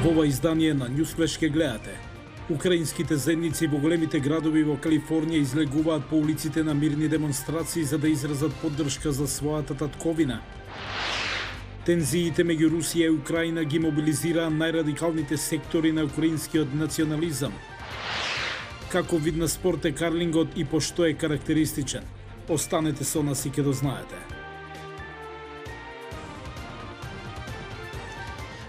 Во ова издание на Newsflash ке гледате. Украинските земници во големите градови во Калифорнија излегуваат по улиците на мирни демонстрации за да изразат поддршка за својата татковина. Тензиите меѓу Русија и Украина ги мобилизираа најрадикалните сектори на украинскиот национализам. Како вид на спорт е карлингот и по што е карактеристичен? Останете со нас и ќе дознаете.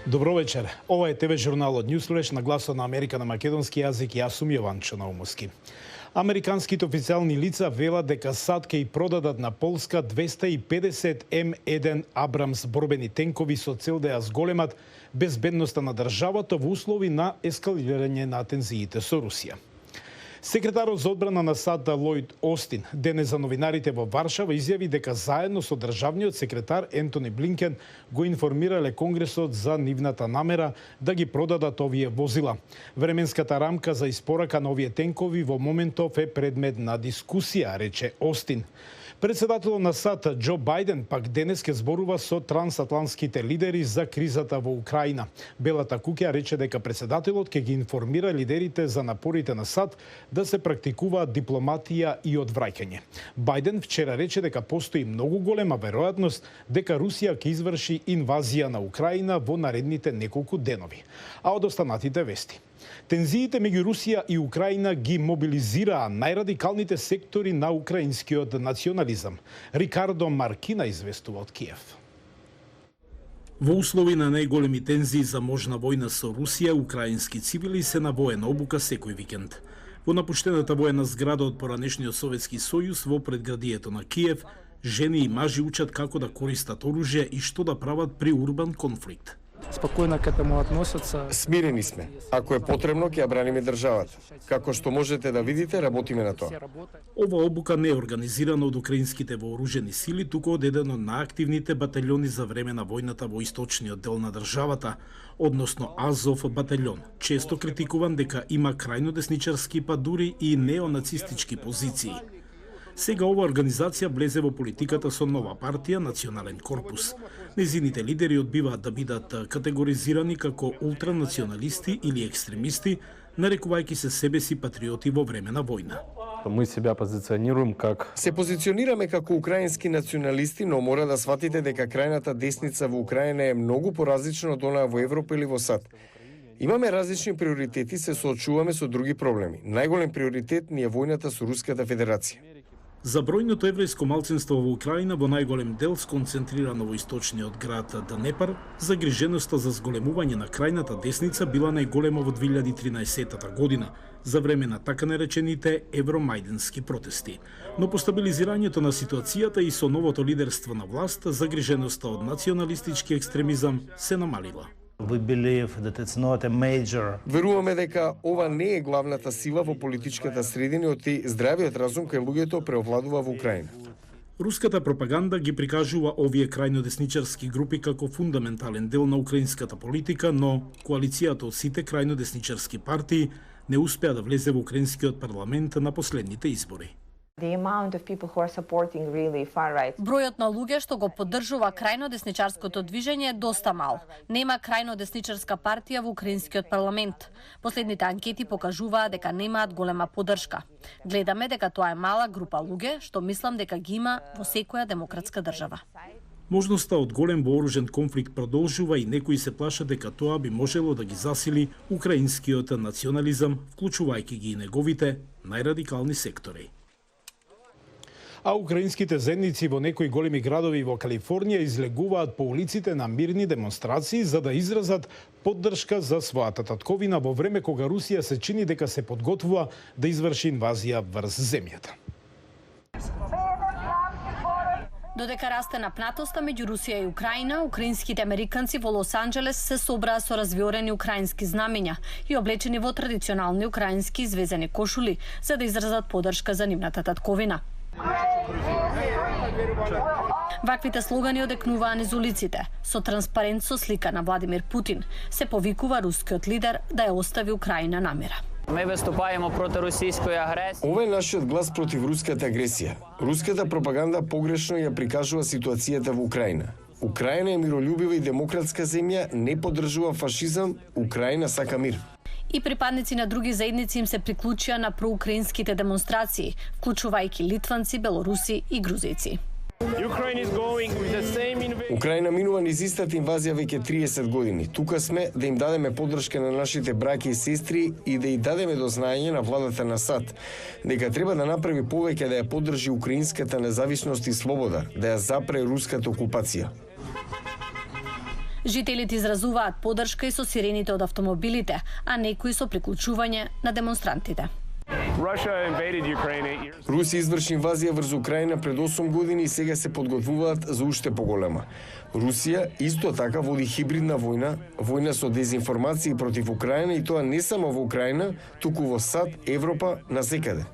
Добро вечер. Ова е ТВ журналот Newsflash на гласот на Америка на македонски јазик и јас сум Јованчо Наумовски. Американските официјални лица велат дека САД ќе и продадат на Полска 250 М1 Абрамс борбени тенкови со цел да ја зголемат безбедноста на државата во услови на ескалирање на тензиите со Русија. Секретарот за одбрана на САД Лојд Остин денес за новинарите во Варшава изјави дека заедно со државниот секретар Ентони Блинкен го информирале Конгресот за нивната намера да ги продадат овие возила. Временската рамка за испорака на овие тенкови во моментов е предмет на дискусија, рече Остин. Председателот на САД Џо Бајден пак денес ке зборува со трансатлантските лидери за кризата во Украина. Белата куќа рече дека председателот ќе ги информира лидерите за напорите на САД да се практикуваат дипломатија и одвраќање. Бајден вчера рече дека постои многу голема веројатност дека Русија ќе изврши инвазија на Украина во наредните неколку денови. А од останатите вести. Тензиите меѓу Русија и Украина ги мобилизираа најрадикалните сектори на украинскиот национализам. Рикардо Маркина известува од Киев. Во услови на најголеми тензии за можна војна со Русија, украински цивили се на воена обука секој викенд. Во напуштената воена зграда од поранешниот Советски сојуз во предградието на Киев, жени и мажи учат како да користат оружје и што да прават при урбан конфликт. Спокойно к этому относятся. Смирени сме. Ако е потребно, ќе ја браниме државата. Како што можете да видите, работиме на тоа. Ова обука не е организирана од украинските вооружени сили, туку од еден од најактивните батальони за време на војната во источниот дел на државата, односно Азов батальон, често критикуван дека има крајно десничарски, па дури и неонацистички позиции. Сега ова организација влезе во политиката со нова партија, Национален корпус. Незините лидери одбиваат да бидат категоризирани како ултранационалисти или екстремисти, нарекувајќи се себе си патриоти во време на војна. Мы себя позиционируем как... Се позиционираме како украински националисти, но мора да сватите дека крајната десница во Украина е многу поразлична од онаа во Европа или во САД. Имаме различни приоритети, се соочуваме со други проблеми. Најголем приоритет ни е војната со Руската Федерација. За бројното еврејско малцинство во Украина во најголем дел сконцентрирано во источниот град Данепар, загриженоста за зголемување на крајната десница била најголема во 2013 година, за време на така наречените евромајденски протести. Но по стабилизирањето на ситуацијата и со новото лидерство на власт, загриженоста од националистички екстремизам се намалила. Веруваме дека ова не е главната сила во политичката средина, оти здравиот разум кај луѓето преовладува во Украина. Руската пропаганда ги прикажува овие крајно десничарски групи како фундаментален дел на украинската политика, но коалицијата од сите крајно десничарски партии не успеа да влезе во украинскиот парламент на последните избори. Бројот на луѓе што го поддржува крајно десничарското движење е доста мал. Нема крајно десничарска партија во украинскиот парламент. Последните анкети покажуваат дека немаат голема поддршка. Гледаме дека тоа е мала група луѓе, што мислам дека ги има во секоја демократска држава. Можноста од голем вооружен конфликт продолжува и некои се плашат дека тоа би можело да ги засили украинскиот национализам, вклучувајќи ги и неговите најрадикални сектори. А украинските земници во некои големи градови во Калифорнија излегуваат по улиците на мирни демонстрации за да изразат поддршка за својата татковина во време кога Русија се чини дека се подготвува да изврши инвазија врз земјата. Додека расте напнатоста меѓу Русија и Украина, украинските американци во Лос Анџелес се собраа со развиорени украински знамења и облечени во традиционални украински извезени кошули за да изразат поддршка за нивната татковина. Ваквите слогани одекнуваа низ улиците. Со транспарент со слика на Владимир Путин се повикува рускиот лидер да ја остави Украина на мира. Ми виступаємо проти російської агресії. Ова е нашиот глас против руската агресија. Руската пропаганда погрешно ја прикажува ситуацијата во Украина. Украина е миролюбива и демократска земја, не поддржува фашизам, Украина сака мир. И припадници на други заедници им се приклучија на проукраинските демонстрации, вклучувајќи литванци, белоруси и грузици. Украина минува низ истата инвазија веќе 30 години. Тука сме да им дадеме поддршка на нашите браќа и сестри и да ја дадеме до знаење на владата на САД дека треба да направи повеќе да ја поддржи украинската независност и слобода, да ја запре руската окупација. Жителите изразуваат поддршка и со сирените од автомобилите, а некои со приклучување на демонстрантите. Русија изврши инвазија врз Украина пред 8 години и сега се подготвуваат за уште поголема. Русија исто така води хибридна војна, војна со дезинформации против Украина и тоа не само во Украина, туку во САД, Европа, насекаде.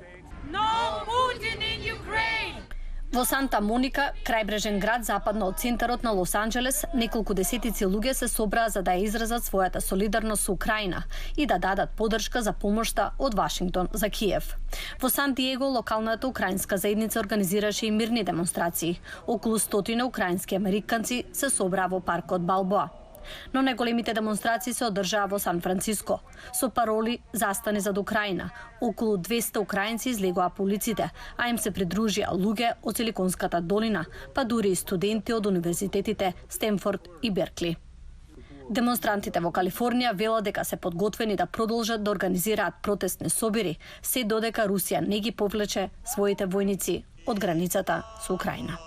Во Санта Моника, крајбрежен град западно од центарот на Лос Анџелес, неколку десетици луѓе се собраа за да ја изразат својата солидарност со Украина и да дадат поддршка за помошта од Вашингтон за Киев. Во Сан Диего, локалната украинска заедница организираше и мирни демонстрации. Околу 100 украински американци се собраа во паркот Балбоа. Но најголемите демонстрации се одржаа во Сан Франциско. Со пароли "Застани зад Украина", околу 200 украинци излегоа по улиците, а им се придружија луѓе од Силиконската долина, па дури и студенти од универзитетите Стенфорд и Беркли. Демонстрантите во Калифорнија велат дека се подготвени да продолжат да организираат протестни собири, се додека Русија не ги повлече своите војници од границата со Украина.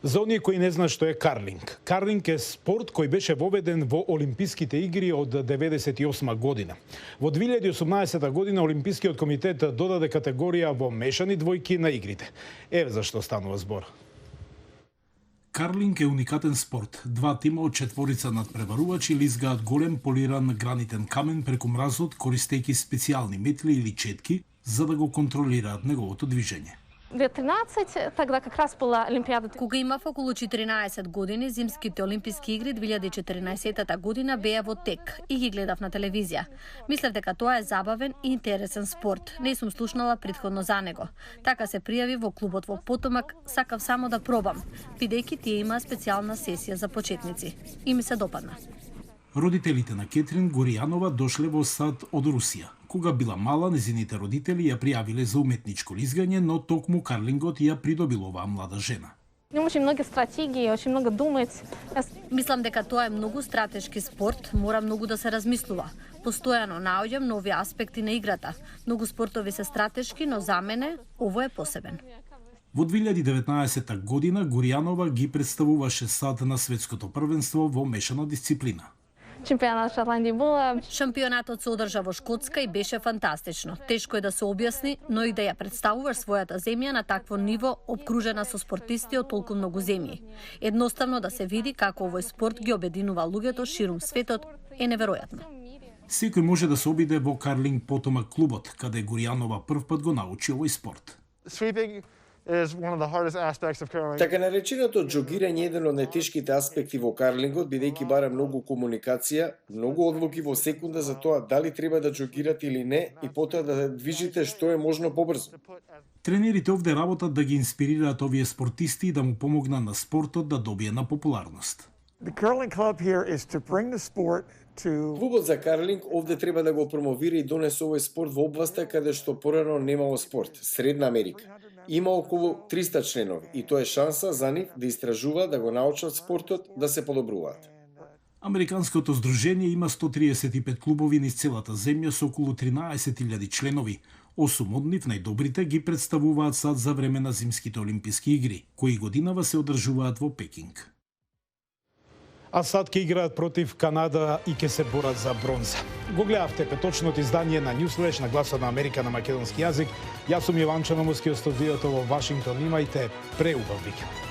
За оние кои не знаат што е карлинг. Карлинг е спорт кој беше воведен во Олимписките игри од 98 година. Во 2018 година Олимпискиот комитет додаде категорија во мешани двојки на игрите. Еве зашто станува збор. Карлинг е уникатен спорт. Два тима од четворица надпреварувачи лизгаат голем полиран гранитен камен преку мразот користејќи специјални метли или четки за да го контролираат неговото движење. 2013, тогда как раз была Олимпиада. Кога имав околу 14 години, Зимските олимписки игри 2014 година беа во тек и ги гледав на телевизија. Мислев дека тоа е забавен и интересен спорт. Не сум слушнала претходно за него. Така се пријави во клубот во Потомак, сакав само да пробам, бидејќи тие има специјална сесија за почетници. И ми се допадна. Родителите на Кетрин Горијанова дошле во САД од Русија. Кога била мала, незините родители ја пријавиле за уметничко лизгање, но токму карлингот ја придобил оваа млада жена. Очень много стратегии, очень много думать. Мислам дека тоа е многу стратешки спорт, мора многу да се размислува. Постојано наоѓам нови аспекти на играта. Многу спортови се стратешки, но за мене ово е посебен. Во 2019 година Горијанова ги представуваше САД на светското првенство во мешана дисциплина. Чемпионат Шотландии было. Шампионатот се одржа во Шкотска и беше фантастично. Тешко е да се објасни, но и да ја представуваш својата земја на такво ниво, обкружена со спортисти од толку многу земји. Едноставно да се види како овој спорт ги обединува луѓето ширум светот е неверојатно. Секој може да се обиде во Карлинг Потомак клубот, каде Горијанова првпат го научи овој спорт. Така нареченото џогирање е еден од најтешките аспекти во карлингот, бидејќи бара многу комуникација, многу одлуки во секунда за тоа дали треба да џогирате или не и потоа да движите што е можно побрзо. Тренерите овде работат да ги инспирираат овие спортисти и да му помогнат на спортот да добие на популарност. Клубот за карлинг овде треба да го промовира и донесе овој спорт во областа каде што порано немало спорт, Средна Америка. Има околу 300 членови и тоа е шанса за нив да истражуваат, да го научат спортот, да се подобруваат. Американското здружение има 135 клубови низ целата земја со околу 13.000 членови. 8 од нив, најдобрите, ги представуваат САД за време на Зимските олимписки игри, кои годинава се одржуваат во Пекинг. А САД ќе играат против Канада и ќе се борат за бронза. Го гледавте петочното издание на Newsflash на Гласот на Америка на македонски јазик. Јас сум Јован Чаномовски од студиото во Вашингтон. Имајте преубав викенд.